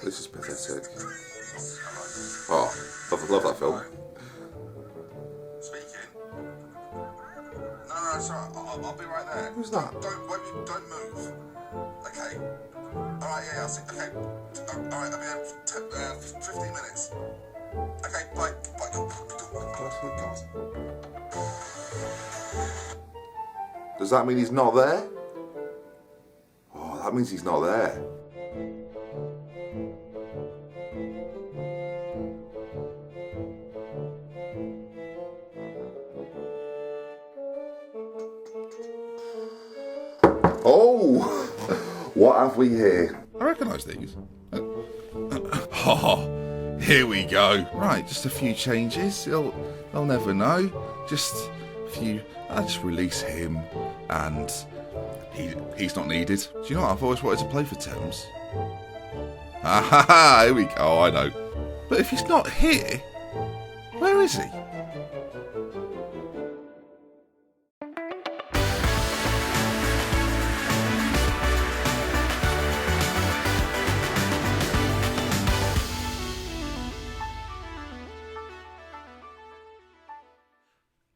This is pathetic. Oh, love that film. Speaking. No, it's alright. I'll be right there. Who's that? Don't move. Okay. Alright, yeah, I'll see. Okay. Alright, I'll be there 15 minutes. Okay, bye. Does that mean he's not there? Oh, that means he's not there. Oh, what have we here? I recognise these. Oh, here we go. Right, just a few changes. They'll never know. Just a few. I just release him, and he's not needed. Do you know what? I've always wanted to play for Thames. Ah ha ha! Here we go. Oh, I know. But if he's not here, where is he?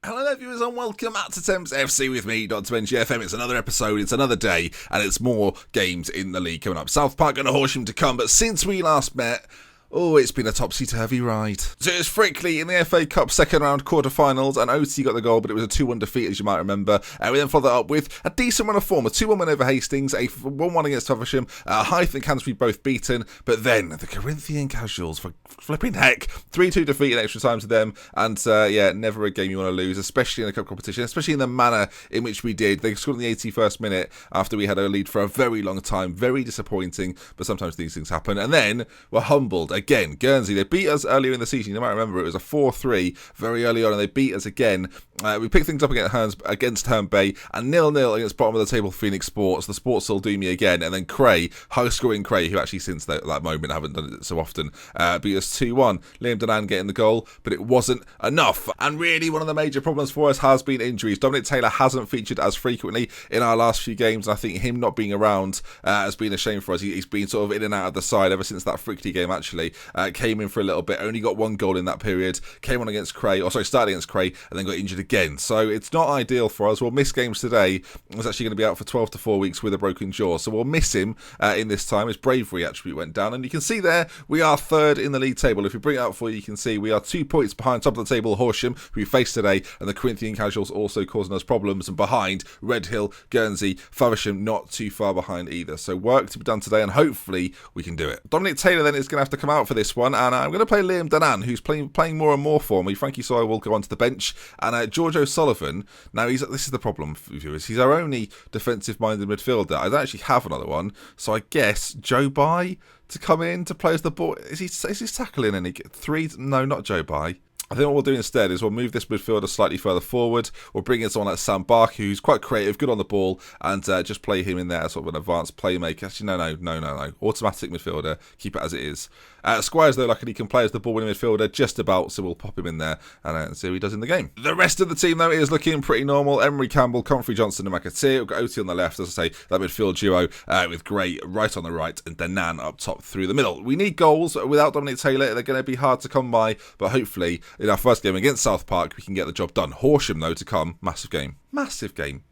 Hello viewers and welcome out to Thames FC with me, Dr. FM. It's another episode, it's another day, and it's more games in the league coming up. South Park and Horsham to come, but since we last met, it's been a topsy-turvy ride. So it was Frickley in the FA Cup second round quarter-finals, and OT got the goal, but it was a 2-1 defeat, as you might remember. We then followed that up with a decent run of form, a 2-1 win over Hastings, a 1-1 against Horsham, Hythe and Canterbury both beaten, but then the Corinthian Casuals, for flipping heck, 3-2 defeat in extra time to them, and never a game you want to lose, especially in a cup competition, especially in the manner in which we did. They scored in the 81st minute after we had a lead for a very long time, very disappointing, but sometimes these things happen, and then we're humbled again. Guernsey, they beat us earlier in the season. You might remember it was a 4-3 very early on, and they beat us again. We picked things up against Herne Bay, and 0-0 against bottom of the table Phoenix Sports. The Sports will do me again, and then Cray, high-scoring Cray, who actually since that moment haven't done it so often, beat us 2-1. Liam Denan getting the goal, but it wasn't enough. And really, one of the major problems for us has been injuries. Dominic Taylor hasn't featured as frequently in our last few games, and I think him not being around has been a shame for us. He's been sort of in and out of the side ever since that Frickley game, actually. Came in for a little bit, only got one goal in that period, came on against Cray, started against Cray, and then got injured again. So it's not ideal for us. We'll miss games today. He's actually going to be out for 12 to 4 weeks with a broken jaw. So we'll miss him in this time. His bravery attribute went down. And you can see there, we are third in the league table. If we bring it up for you, you can see we are 2 points behind top of the table, Horsham, who we faced today, and the Corinthian Casuals also causing us problems. And behind, Redhill, Guernsey, Faversham, not too far behind either. So work to be done today, and hopefully we can do it. Dominic Taylor then is going to have to come out for this one, and I'm going to play Liam Denan, who's playing more and more for me. Frankie Sawyer will go onto the bench, and George O'Sullivan. Now this is the problem, viewers. He's our only defensive-minded midfielder. I don't actually have another one, so I guess Joe Bai to come in to play as the ball. Is he tackling any three? No, not Joe Bai. I think what we'll do instead is we'll move this midfielder slightly further forward. We'll bring in someone like Sam Barker, who's quite creative, good on the ball, and just play him in there as sort of an advanced playmaker. Actually, no. Automatic midfielder. Keep it as it is. Squires, though, luckily can play as the ball-winning midfielder just about, so we'll pop him in there and see what he does in the game. The rest of the team, though, is looking pretty normal. Emery Campbell, Comfrey Johnson and McAteer. We've got OT on the left, as I say, that midfield duo with Gray right on the right and Denan up top through the middle. We need goals. Without Dominic Taylor, they're going to be hard to come by, but hopefully in our first game against South Park, we can get the job done. Horsham, though, to come. Massive game.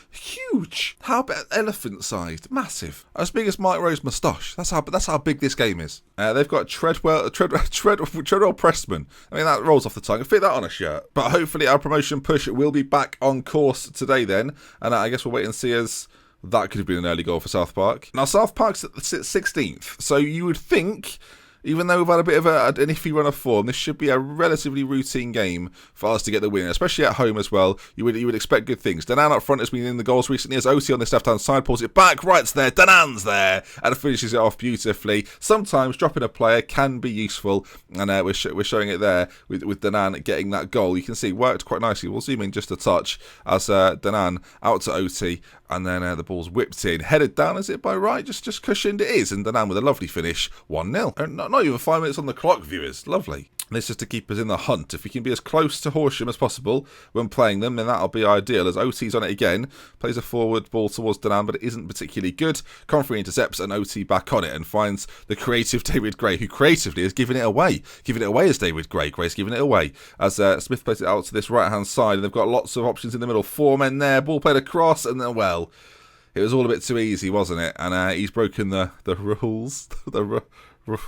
Huge. How about elephant-sized? Massive. As big as Mike Rowe's moustache. That's how big this game is. They've got Treadwell Pressman. I mean, that rolls off the tongue. Fit that on a shirt. But hopefully our promotion push will be back on course today then. And I guess we'll wait and see as that could have been an early goal for South Park. Now, South Park's at 16th. So you would think, even though we've had a bit of an iffy run of form, this should be a relatively routine game for us to get the win, especially at home as well. You would expect good things. Denan up front has been in the goals recently as OT on this left-hand side, pulls it back, Wright's there, Denan's there, and finishes it off beautifully. Sometimes dropping a player can be useful, and we're showing it there with Denan getting that goal. You can see it worked quite nicely. We'll zoom in just a touch as Denan out to OT, and then the ball's whipped in, headed down, is it by Wright? Just cushioned it is, and Denan with a lovely finish, 1-0. Not even 5 minutes on the clock, viewers. Lovely. And it's just to keep us in the hunt. If we can be as close to Horsham as possible when playing them, then that'll be ideal. As OT's on it again, plays a forward ball towards Danan, but it isn't particularly good. Comfrey intercepts and OT back on it and finds the creative David Gray, who creatively is giving it away. Giving it away as David Gray. Gray's giving it away. As Smith plays it out to this right-hand side, and they've got lots of options in the middle. 4 men there, ball played across, and then, well, it was all a bit too easy, wasn't it? And he's broken the rules.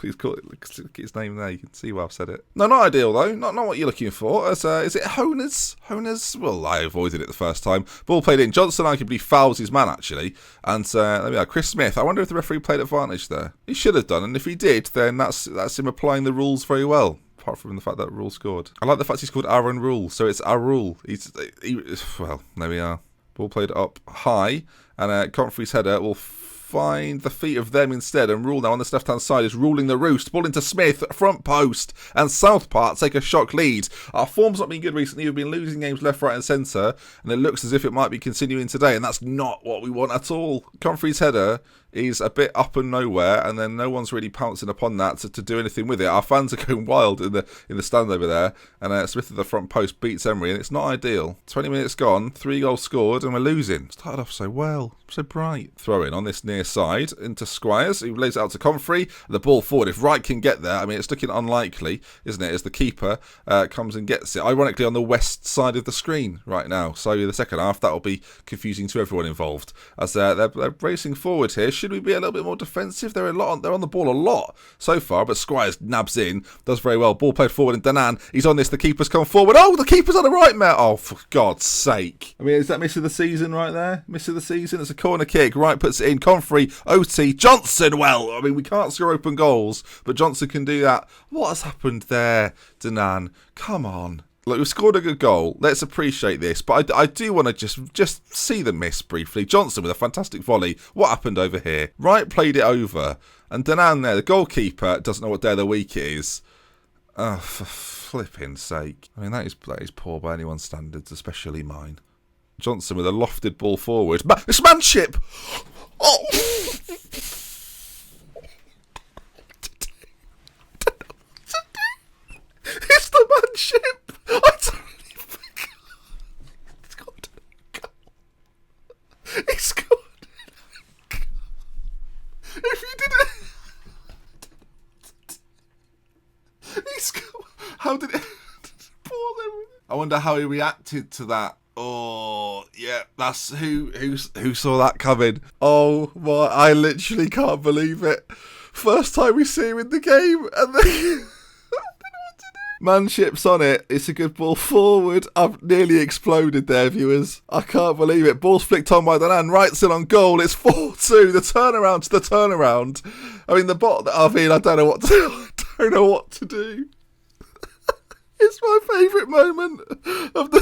He's called, look at his name there. You can see why I've said it. No, not ideal though. Not what you're looking for. As, is it Honers? Honers? Well, I avoided it the first time. Ball played in. Johnson arguably fouls his man actually. And there we are. Chris Smith. I wonder if the referee played advantage there. He should have done. And if he did, then that's him applying the rules very well. Apart from the fact that Rule scored. I like the fact he's called Aaron Rule. So it's our Rule. Well, there we are. Ball played up high. And Comfrey's header will find the feet of them instead, and Rule now on the left-hand side is ruling the roost. Ball into Smith, front post, and Southpart take a shock lead. Our form's not been good recently. We've been losing games left, right and centre, and it looks as if it might be continuing today, and that's not what we want at all. Comfrey's header is a bit up and nowhere, and then no one's really pouncing upon that to do anything with it. Our fans are going wild in the stand over there, and Smith at the front post beats Emery, and it's not ideal. 20 minutes gone, 3 goals scored, and we're losing. Started off so well, so bright. Throw in on this near side into Squires, who lays it out to Comfrey. The ball forward, if Wright can get there, I mean, it's looking unlikely, isn't it, as the keeper comes and gets it. Ironically, on the west side of the screen right now. So the second half, that'll be confusing to everyone involved, as they're racing forward here. Should we be a little bit more defensive? They're on the ball a lot so far, but Squires nabs in, does very well. Ball played forward, and Danan, he's on this. The keeper's come forward. Oh, the keeper's on the right, mate. Oh, for God's sake. I mean, is that miss of the season right there? Miss of the season? It's a corner kick. Wright puts it in. Comfrey, OT, Johnson. Well, I mean, we can't score open goals, but Johnson can do that. What has happened there, Danan? Come on. Look, we've scored a good goal. Let's appreciate this. But I do want to just see the miss briefly. Johnson with a fantastic volley. What happened over here? Wright played it over. And Danan there, the goalkeeper, doesn't know what day of the week it is. Oh, for flipping sake. I mean, that is poor by anyone's standards, especially mine. Johnson with a lofted ball forward. It's manship! Oh! It's the manship! I totally forgot. He's got a goal. He scored. If you didn't... He scored. How did it... I wonder how he reacted to that. Oh, yeah, that's who saw that coming. Oh, my, I literally can't believe it. First time we see him in the game, and then... Manship's on it. It's a good ball forward. I've nearly exploded there, viewers. I can't believe it. Ball's flicked on by Danan. Wright's in on goal. It's 4-2. The turnaround to the turnaround. I mean, I don't know what to do. I don't know what to do. It's my favourite moment of the...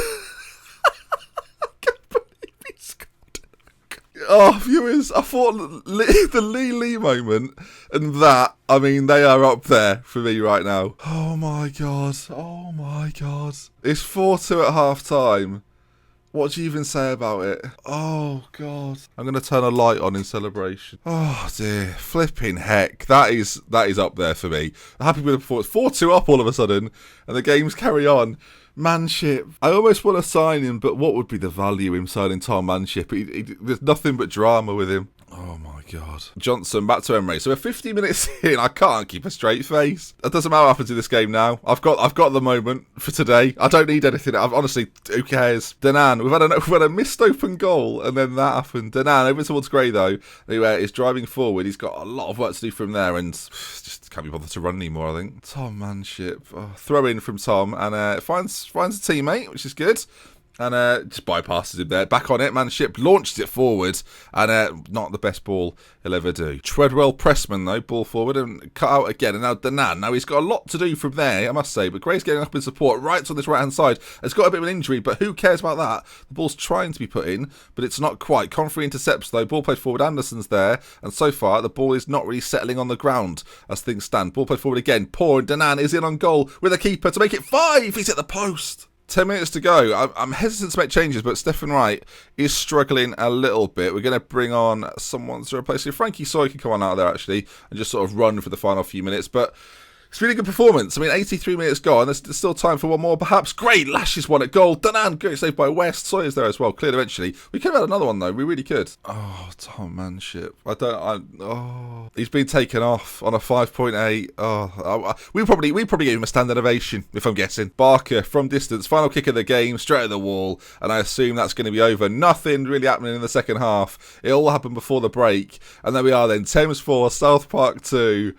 I can't believe he scored. Oh, viewers, I thought the Lee moment and that, I mean, they are up there for me right now. Oh my God. Oh my God. It's 4-2 at half time. What do you even say about it? Oh God. I'm going to turn a light on in celebration. Oh dear. Flipping heck. That is up there for me. I'm happy with the performance. 4-2 up all of a sudden, and the games carry on. Manship. I almost want to sign him, but what would be the value in signing Tom Manship? There's nothing but drama with him. Oh my God. Johnson back to Emery. So we're 50 minutes in. I can't keep a straight face. It doesn't matter what happens in this game now. I've got the moment for today. I don't need anything. Honestly, who cares? Danan, we've had a missed open goal, and then that happened. Danan over towards Gray though, who is driving forward. He's got a lot of work to do from there, and just can't be bothered to run anymore, I think. Tom Manship. Oh, throw in from Tom, and finds a teammate, which is good. And just bypasses him there. Back on it. Manship launches it forward. And not the best ball he'll ever do. Treadwell Pressman, though. Ball forward and cut out again. And now Danan. Now he's got a lot to do from there, I must say. But Gray's getting up in support. Wright's on this right-hand side. It's got a bit of an injury, but who cares about that? The ball's trying to be put in, but it's not quite. Comfrey intercepts, though. Ball played forward. Anderson's there. And so far, the ball is not really settling on the ground as things stand. Ball played forward again. Poor. And Danan is in on goal with a keeper to make it 5. He's at the post. 10 minutes to go. I'm hesitant to make changes, but Stephen Wright is struggling a little bit. We're going to bring on someone to replace him. Frankie Soy can come on out there, actually, and just sort of run for the final few minutes. But It's a really good performance. I mean, 83 minutes gone. There's still time for one more, perhaps. Great lashes one at goal. Danan, great save by West. Sawyer's there as well. Cleared eventually. We could have had another one, though. We really could. Oh, Tom Manship. He's been taken off on a 5.8. We probably gave him a standing ovation, if I'm guessing. Barker, from distance. Final kick of the game. Straight at the wall. And I assume that's going to be over. Nothing really happening in the second half. It all happened before the break. And there we are then. Thames 4, South Park 2.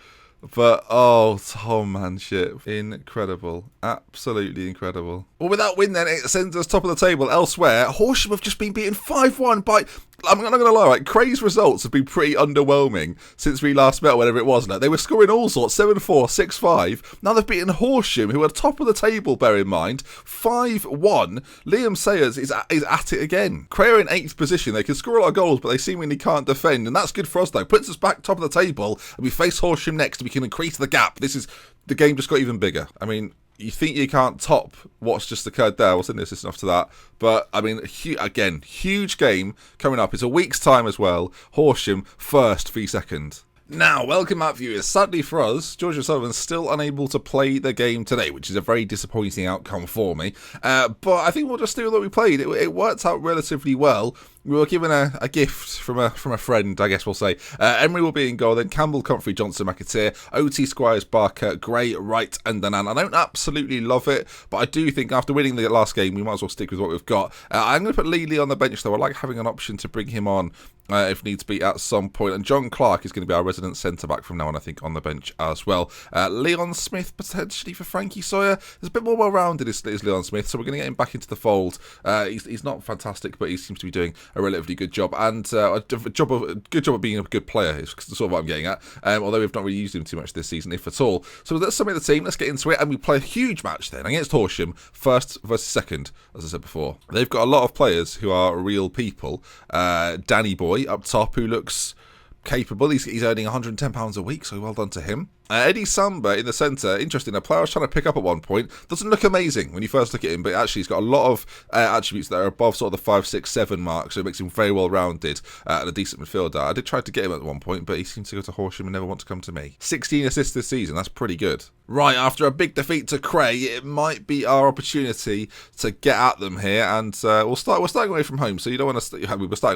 But, Tom Manship. Incredible. Absolutely incredible. Well, with that win then, it sends us top of the table. Elsewhere, Horsham have just been beaten 5-1 by... I'm not going to lie, right? Cray's results have been pretty underwhelming since we last met, whatever it was. Now, they were scoring all sorts, 7-4, 6-5. Now they've beaten Horsham, who are top of the table, bear in mind, 5-1. Liam Sayers is at it again. Cray are in 8th position. They can score a lot of goals, but they seemingly can't defend. And that's good for us, though. Puts us back top of the table, and we face Horsham next. We can increase the gap. The game just got even bigger. I mean... You think you can't top what's just occurred there. What's in the assist after that? But, I mean, again, huge game coming up. It's a week's time as well. Horsham first, Fee second. Now, welcome back, viewers. Sadly for us, George O'Sullivan's still unable to play the game today, which is a very disappointing outcome for me. But I think we'll just do what we played. It worked out relatively well. We were given a gift from a friend, I guess we'll say. Emery will be in goal, then Campbell, Comfrey, Johnson, McAteer, OT, Squires, Barker, Gray, Wright and Danan. I don't absolutely love it, but I do think after winning the last game, we might as well stick with what we've got. I'm going to put Lee on the bench, though. I like having an option to bring him on if needs be at some point. And John Clark is going to be our resident centre-back from now on, I think, on the bench as well. Leon Smith, potentially for Frankie Sawyer. There's a bit more well-rounded is Leon Smith, so we're going to get him back into the fold. He's not fantastic, but he seems to be doing a relatively good job, and a good job of being a good player is sort of what I'm getting at, although we've not really used him too much this season, if at all. So let's submit the team, let's get into it, and we play a huge match then against Horsham, first versus second, as I said before. They've got a lot of players who are real people. Danny Boy up top, who looks capable. He's earning £110 a week, so well done to him. Eddie Samba in the centre, interesting, a player I was trying to pick up at one point. Doesn't look amazing when you first look at him, but actually he's got a lot of attributes that are above sort of the 5, 6, 7 mark, so it makes him very well rounded and a decent midfielder. I did try to get him at one point, but he seems to go to Horsham and never want to come to me. 16 assists this season, that's pretty good. Right, after a big defeat to Cray, it might be our opportunity to get at them here, and we're starting away from home, so you don't want to...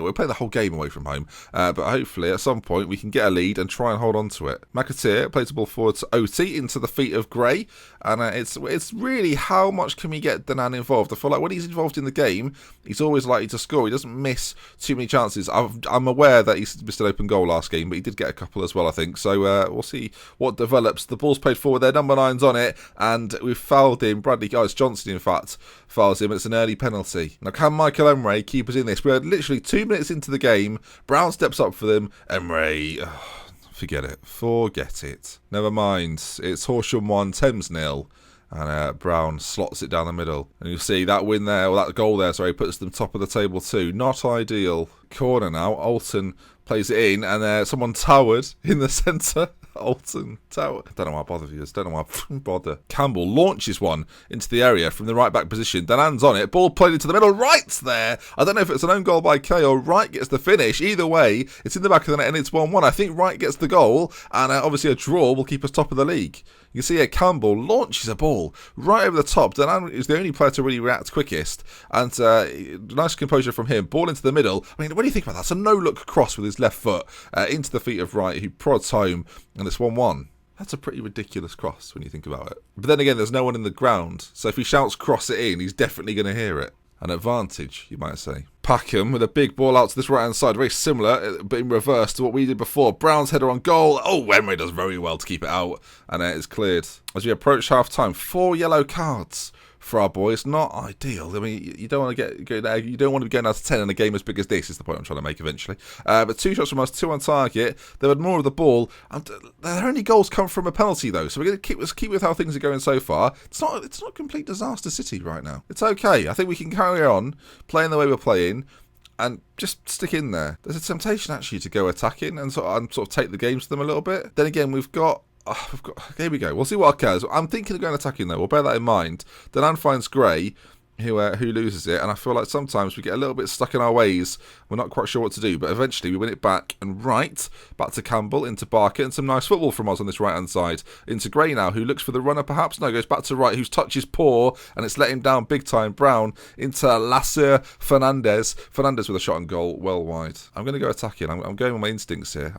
We're playing the whole game away from home, but hopefully at some point we can get a lead and try and hold on to it. McAteer plays the ball forward to OT into the feet of Gray, and it's really how much can we get Danan involved. I feel like when he's involved in the game, he's always likely to score. He doesn't miss too many chances. I'm aware that he's missed an open goal last game, but he did get a couple as well, I think. So we'll see what develops. The ball's played forward there, number 9's on it, and we've fouled him. It's Johnson, in fact, fouls him. It's an early penalty. Now, can Michael Emery keep us in this? We're literally 2 minutes into the game. Brown steps up for them. Emery... Forget it. Never mind. It's Horsham 1, Thames 0. And Brown slots it down the middle. And you'll see that win there, or that goal there, sorry, puts them top of the table too. Not ideal. Corner now. Alton plays it in, and someone towered in the centre. Alton Tower. Don't know why I bother, viewers. Don't know why I bother. Campbell launches one into the area from the right back position. Danan's on it. Ball played into the middle. Wright's there. I don't know if it's an own goal by Kay or Wright gets the finish. Either way, it's in the back of the net and it's 1-1. I think Wright gets the goal, and obviously a draw will keep us top of the league. You can see here Campbell launches a ball right over the top. Danan is the only player to really react quickest, and nice composure from him. Ball into the middle. I mean, what do you think about that? It's a no-look cross with his left foot into the feet of Wright, who prods home, and it's 1-1. That's a pretty ridiculous cross when you think about it. But then again, there's no one in the ground, so if he shouts cross it in, he's definitely going to hear it. An advantage, you might say. Packham with a big ball out to this right-hand side. Very similar, but in reverse to what we did before. Brown's header on goal. Oh, Emery does very well to keep it out. And it is cleared. As we approach half-time, 4 yellow cards for our boys. Not ideal. I mean, you don't want to you don't want to be going out of 10 in a game as big as this, is the point I'm trying to make eventually. But 2 shots from us, 2 on target. They had more of the ball. And their only goals come from a penalty, though. So we're going to keep with how things are going so far. It's not a complete disaster city right now. It's okay. I think we can carry on playing the way we're playing and just stick in there. There's a temptation, actually, to go attacking and sort of take the games to them a little bit. Then again, we've got... here we go. We'll see what occurs. I'm thinking of going attacking, though. We'll bear that in mind. Danan finds Gray, who loses it, and I feel like sometimes we get a little bit stuck in our ways. We're not quite sure what to do, but eventually we win it back, and back to Campbell, into Barker, and some nice football from us on this right-hand side. Into Gray now, who looks for the runner perhaps. No, goes back to Wright, whose touch is poor, and it's let him down big time. Brown into Lasser Fernandez. Fernandez with a shot on goal, well wide. I'm going to go attacking. I'm going with my instincts here.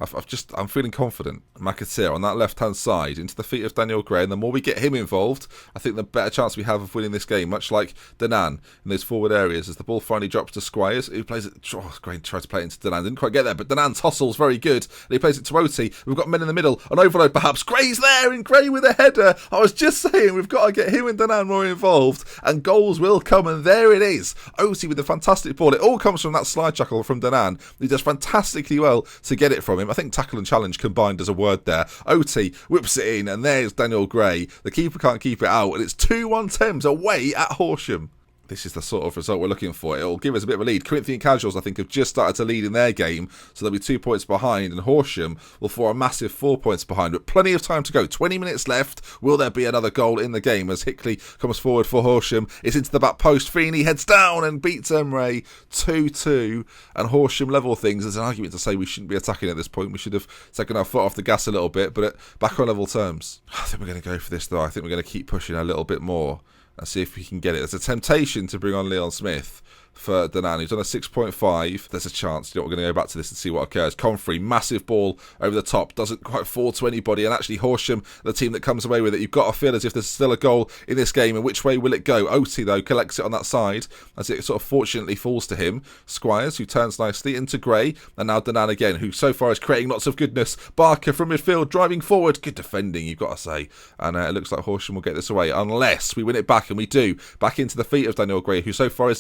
I'm feeling confident. McAteer on that left-hand side, into the feet of Daniel Gray, and the more we get him involved, I think the better chance we have of winning this game, much like Danan in those forward areas, as the ball finally drops to Squires, who plays it. Gray tried to play it into Danan, didn't quite get there, but Danan tussles very good, and he plays it to Oti. We've got men in the middle, an overload perhaps. Gray's there, and Gray with a header. I was just saying, we've got to get him and Danan more involved, and goals will come, and there it is. Oti with a fantastic ball. It all comes from that slide chuckle from Danan. He does fantastically well to get it from him. I think tackle and challenge combined as a word there. Oti whips it in, and there's Daniel Gray. The keeper can't keep it out, and it's 2-1 Thames away at Horsham. This is the sort of result we're looking for. It'll give us a bit of a lead. Corinthian Casuals, I think, have just started to lead in their game, so they'll be 2 points behind, and Horsham will fall a massive 4 points behind. But plenty of time to go. 20 minutes left. Will there be another goal in the game as Hickley comes forward for Horsham? It's into the back post. Feeney heads down and beats Emre 2-2, and Horsham level things. There's an argument to say we shouldn't be attacking at this point. We should have taken our foot off the gas a little bit, but back on level terms. I think we're going to go for this, though. I think we're going to keep pushing a little bit more and see if we can get it. There's a temptation to bring on Leon Smith for Danan, who's on a 6.5. There's a chance. We're going to go back to this and see what occurs. Comfrey, massive ball over the top, doesn't quite fall to anybody, and actually Horsham, the team that comes away with it. You've got to feel as if there's still a goal in this game, and which way will it go? Oti, though, collects it on that side as it sort of fortunately falls to him. Squires, who turns nicely into Gray, and now Danan again, who so far is creating lots of goodness. Barker from midfield, driving forward. Good defending, you've got to say. And it looks like Horsham will get this away, unless we win it back, and we do. Back into the feet of Daniel Gray, who so far is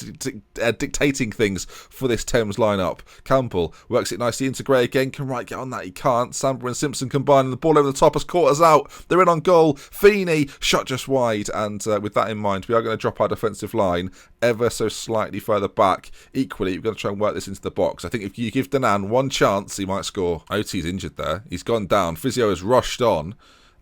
dictating things for this Thames lineup. Campbell works it nicely into Gray again. Can Wright get on that? He can't. Samba and Simpson combine, and the ball over the top has caught us out. They're in on goal. Feeney shot just wide, and with that in mind, we are going to drop our defensive line ever so slightly further back. Equally, we're going to try and work this into the box. I think if you give Danan one chance, he might score. Oti's injured there. He's gone down. Physio has rushed on.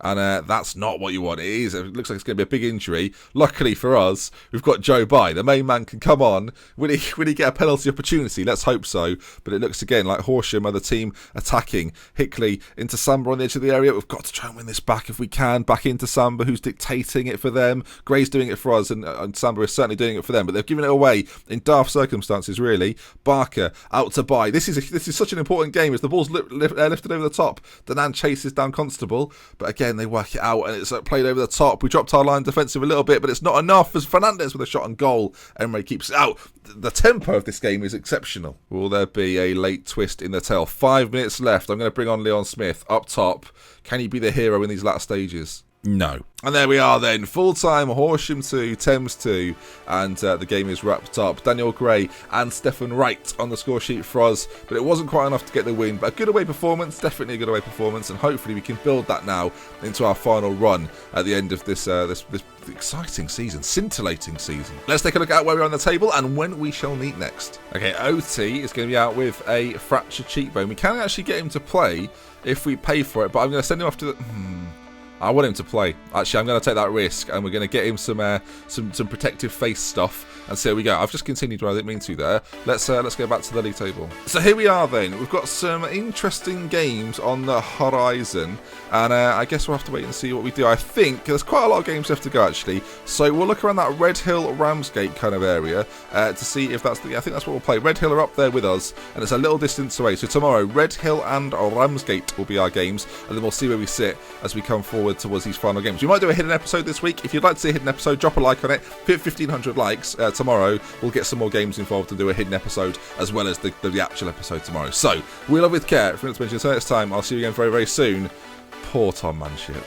And that's not what you want. It is. It looks like it's going to be a big injury. Luckily for us, we've got Joe By. The main man can come on. Will he get a penalty opportunity? Let's hope so. But it looks again like Horsham are the team attacking. Hickley into Samba on the edge of the area. We've got to try and win this back if we can. Back into Samba, who's dictating it for them. Gray's doing it for us, and Samba is certainly doing it for them. But they've given it away in daft circumstances, really. Barker out to By. This is such an important game as the ball's lifted over the top. Danan chases down Constable, but again, they work it out, and it's played over the top. We dropped our line defensive a little bit, but it's not enough as Fernandez with a shot on goal. Emre keeps it out. The tempo of this game is exceptional. Will there be a late twist in the tail? 5 minutes left. I'm going to bring on Leon Smith up top. Can he be the hero in these latter stages? No. And there we are then, full-time Horsham 2, Thames 2, and the game is wrapped up. Daniel Gray and Stephen Wright on the score sheet for us, but it wasn't quite enough to get the win. But a good away performance, definitely a good away performance, and hopefully we can build that now into our final run at the end of this exciting season, scintillating season. Let's take a look at where we are on the table and when we shall meet next. Okay, Oti is going to be out with a fractured cheekbone. We can actually get him to play if we pay for it, but I'm going to send him off to the... I want him to play. Actually, I'm going to take that risk, and we're going to get him some protective face stuff, and see how we go. I've just continued where I didn't mean to there. Let's go back to the league table. So here we are then. We've got some interesting games on the horizon, and I guess we'll have to wait and see what we do. I think there's quite a lot of games left to go, actually. So we'll look around that Red Hill, Ramsgate kind of area to see if that's I think that's what we'll play. Red Hill are up there with us, and it's a little distance away. So tomorrow, Red Hill and Ramsgate will be our games, and then we'll see where we sit as we come forward towards these final games. We might do a hidden episode this week. If you'd like to see a hidden episode, drop a like on it. Hit 1,500 likes tomorrow. We'll get some more games involved and do a hidden episode as well as the actual episode tomorrow. So, we love with care. From Until next time, I'll see you again very, very soon. Port on, manship.